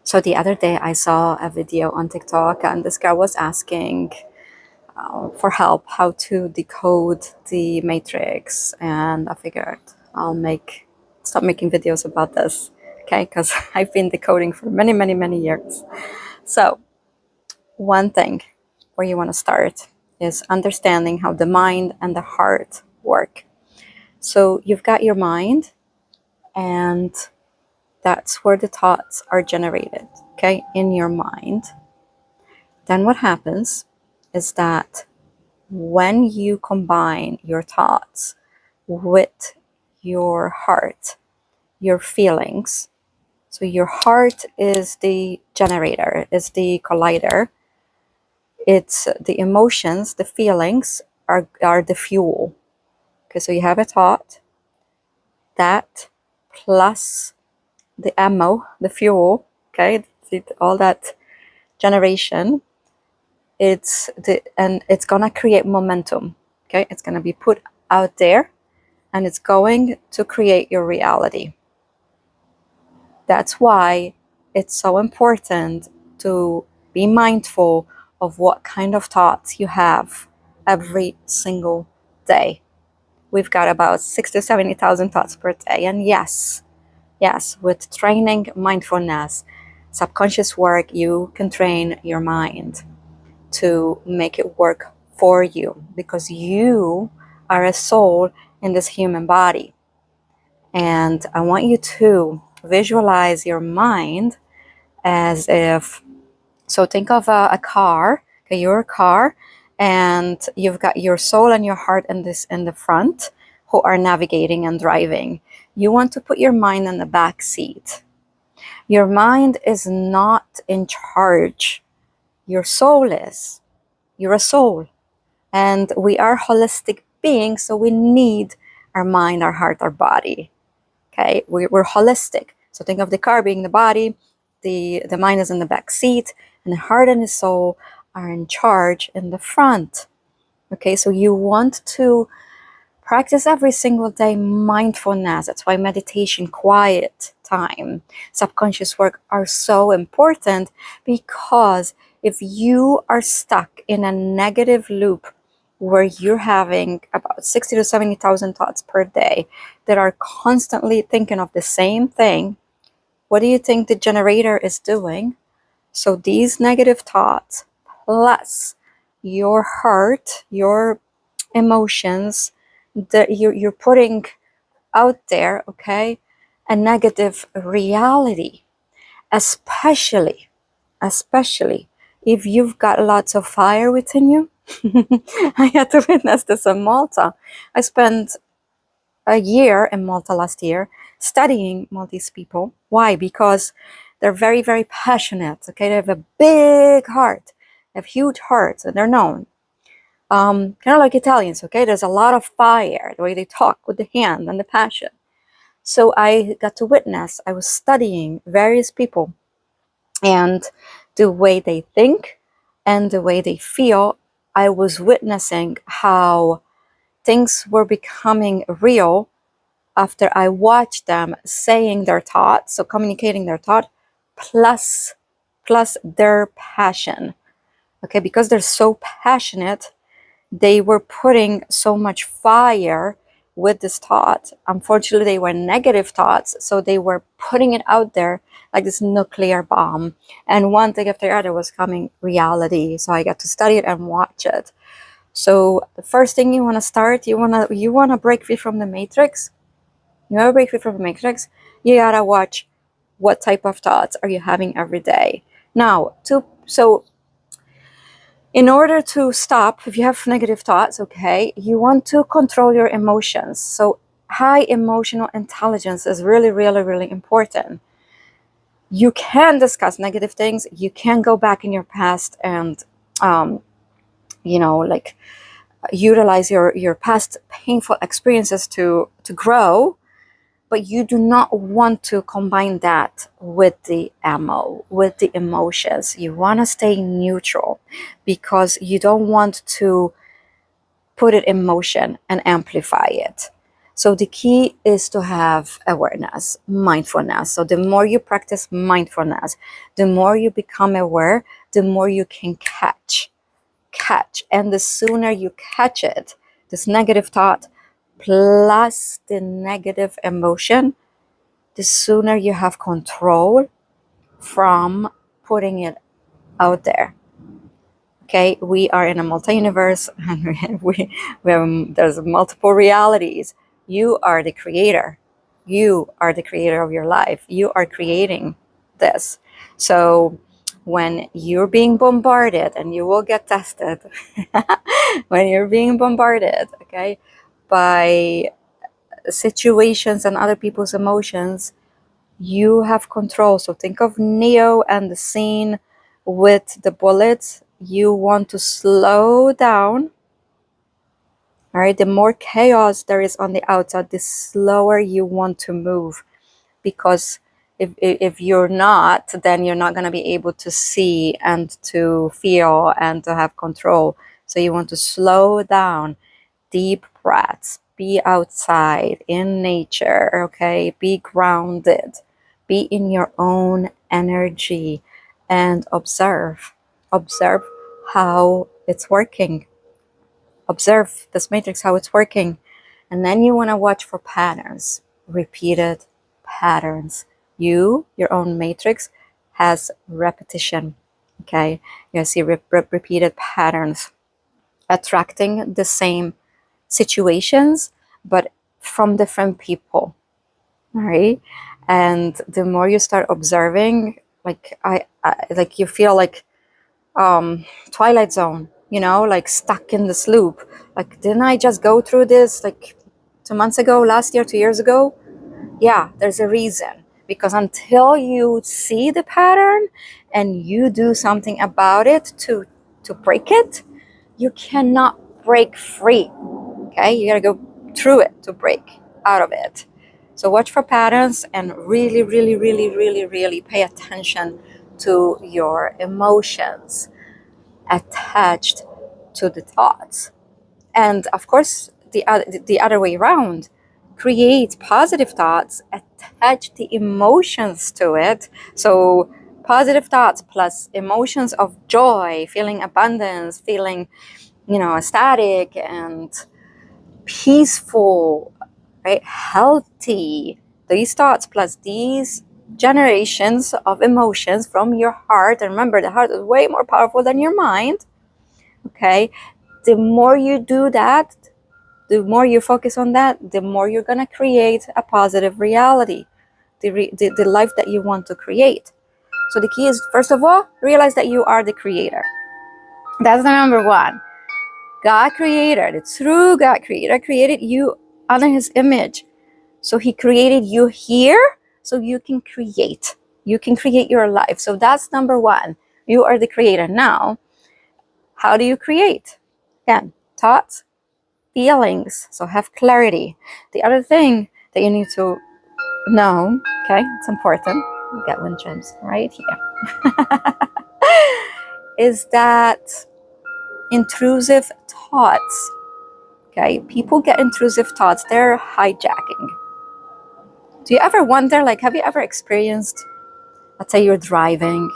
So the other day I saw a video on TikTok, and this guy was asking for help how to decode the matrix, and I figured I'll stop making videos about this, okay? Because I've been decoding for many years. So one thing where you want to start is understanding how the mind and the heart work. So you've got your mind, and that's where the thoughts are generated, okay, in your mind. Then what happens is that when you combine your thoughts with your heart, your feelings, so your heart is the generator, is the collider, it's the emotions, the feelings are the fuel. Okay, so you have a thought, that plus the ammo, the fuel, okay, all that generation, it's gonna create momentum, okay? It's gonna be put out there, and it's going to create your reality. That's why it's so important to be mindful of what kind of thoughts you have every single day. We've got about 60 to 70,000 thoughts per day, and yes, with training mindfulness, subconscious work, you can train your mind to make it work for you, because you are a soul in this human body. And I want you to visualize your mind as if, so think of a car, okay, you're a car, and you've got your soul and your heart in the front, who are navigating and driving. You want to put your mind in the back seat. Your mind is not in charge. Your soul is. You're a soul. And we are holistic beings, so we need our mind, our heart, our body. Okay, we're holistic. So think of the car being the body, the mind is in the back seat, and the heart and the soul are in charge in the front. Okay, so you want to practice every single day mindfulness. That's why meditation, quiet time, subconscious work are so important, because if you are stuck in a negative loop where you're having about 60 to 70,000 thoughts per day that are constantly thinking of the same thing, what do you think the generator is doing? So these negative thoughts plus your heart, your emotions that you're putting out there, okay, a negative reality, especially if you've got lots of fire within you. I had to witness this in Malta. I spent a year in Malta last year studying Maltese people. Why? Because they're very passionate, okay? They have a big heart, they have huge hearts, and they're known. Kind of like Italians, okay? There's a lot of fire, the way they talk with the hand and the passion. So I got to witness, I was studying various people, and the way they think and the way they feel, I was witnessing how things were becoming real after I watched them saying their thoughts, so communicating their thought, plus their passion. Okay, because they're so passionate, they were putting so much fire with this thought. Unfortunately, they were negative thoughts, so they were putting it out there like this nuclear bomb. And one thing after the other was coming reality. So I got to study it and watch it. So the first thing you want to start, you want to break free from the matrix. You want to break free from the matrix. You gotta watch what type of thoughts are you having every day. Now, in order to stop, if you have negative thoughts, okay, you want to control your emotions. So high emotional intelligence is really important. You can discuss negative things. You can go back in your past and, like utilize your past painful experiences to grow. But you do not want to combine that with the ammo, with the emotions. You want to stay neutral, because you don't want to put it in motion and amplify it. So the key is to have awareness, mindfulness. So the more you practice mindfulness, the more you become aware, the more you can catch. And the sooner you catch it, this negative thought plus the negative emotion, the sooner you have control from putting it out there. Okay, we are in a multi-universe, and there's multiple realities. You are the creator. You are the creator of your life. You are creating this. So when you're being bombarded, and you will get tested, when you're being bombarded, okay, by situations and other people's emotions, you have control. So think of Neo and the scene with the bullets. You want to slow down. All right, the more chaos there is on the outside, the slower you want to move, because if you're not, then you're not going to be able to see and to feel and to have control. So you want to slow down. Deep breaths, be outside in nature, okay? Be grounded, be in your own energy, and observe. Observe how it's working. Observe this matrix, how it's working. And then you want to watch for patterns, repeated patterns. Your own matrix, has repetition, okay? You see repeated patterns, attracting the same situations, but from different people. All right. And the more you start observing, like I like, you feel like Twilight Zone, like stuck in this loop. Like, didn't I just go through this like 2 months ago, last year, 2 years ago? Yeah, there's a reason. Because until you see the pattern and you do something about it to break it, you cannot break free. Okay, you gotta go through it to break out of it. So watch for patterns, and really, really, really, really, really pay attention to your emotions attached to the thoughts. And of course, the other way around, create positive thoughts, attach the emotions to it. So positive thoughts plus emotions of joy, feeling abundance, feeling, ecstatic and peaceful, right? Healthy. These thoughts plus these generations of emotions from your heart. And remember, the heart is way more powerful than your mind. Okay. The more you do that, the more you focus on that, the more you're going to create a positive reality, the life that you want to create. So the key is, first of all, realize that you are the creator. That's the number one. God created, the true God creator, created you under his image. So he created you here so you can create. You can create your life. So that's number one. You are the creator. Now, how do you create? Again, thoughts, feelings. So have clarity. The other thing that you need to know, okay, it's important. I'll get wind chimes right here. Is that intrusive thoughts. Okay, people get intrusive thoughts, they're hijacking. Do you ever wonder, like, have you ever experienced, let's say you're driving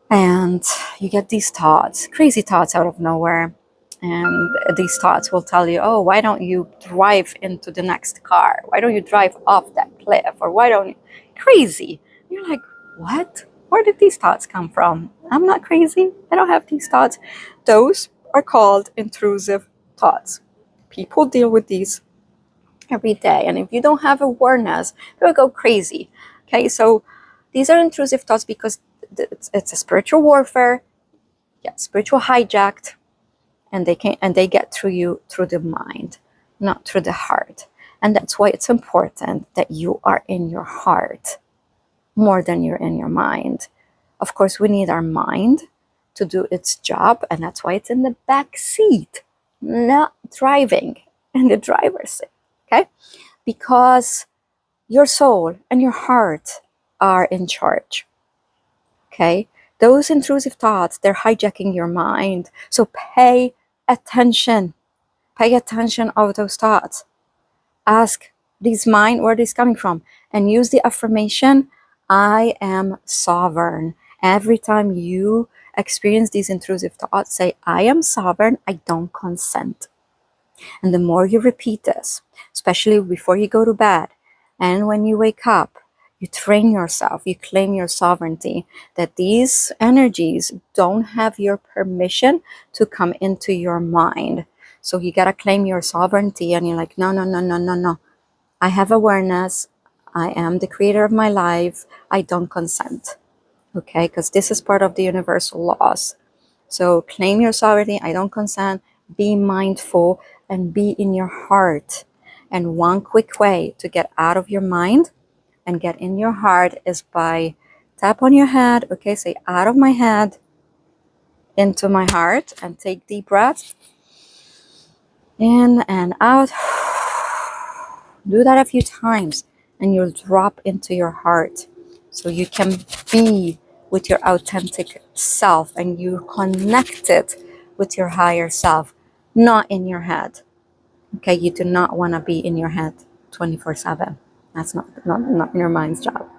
and you get these thoughts, crazy thoughts out of nowhere, and these thoughts will tell you, oh, why don't you drive into the next car? Why don't you drive off that cliff? Or why don't you? Crazy. You're like, what? Where did these thoughts come from? I'm not crazy. I don't have these thoughts. Those are called intrusive thoughts. People deal with these every day. And if you don't have awareness, you'll go crazy. Okay, so these are intrusive thoughts because it's a spiritual warfare, spiritual hijacked, and they get through you through the mind, not through the heart. And that's why it's important that you are in your heart more than you're in your mind. Of course, we need our mind to do its job, and that's why it's in the back seat, not driving in the driver's seat. Okay, because your soul and your heart are in charge. Okay, those intrusive thoughts, they're hijacking your mind. So pay attention of those thoughts. Ask, "This mine, where is coming from?" And use the affirmation, "I am sovereign." Every time you experience these intrusive thoughts, say, "I am sovereign, I don't consent." And the more you repeat this, especially before you go to bed and when you wake up, you train yourself, you claim your sovereignty, that these energies don't have your permission to come into your mind. So you got to claim your sovereignty, and you're like, no, no, no, no, no, no. I have awareness. I am the creator of my life. I don't consent. Okay, because this is part of the universal laws. So claim your sovereignty. I don't consent. Be mindful and be in your heart. And one quick way to get out of your mind and get in your heart is by tap on your head. Okay, say, "Out of my head into my heart," and take deep breaths in and out. Do that a few times and you'll drop into your heart, so you can be with your authentic self and you connect it with your higher self, not in your head. Okay, you do not want to be in your head 24/7. That's not your mind's job.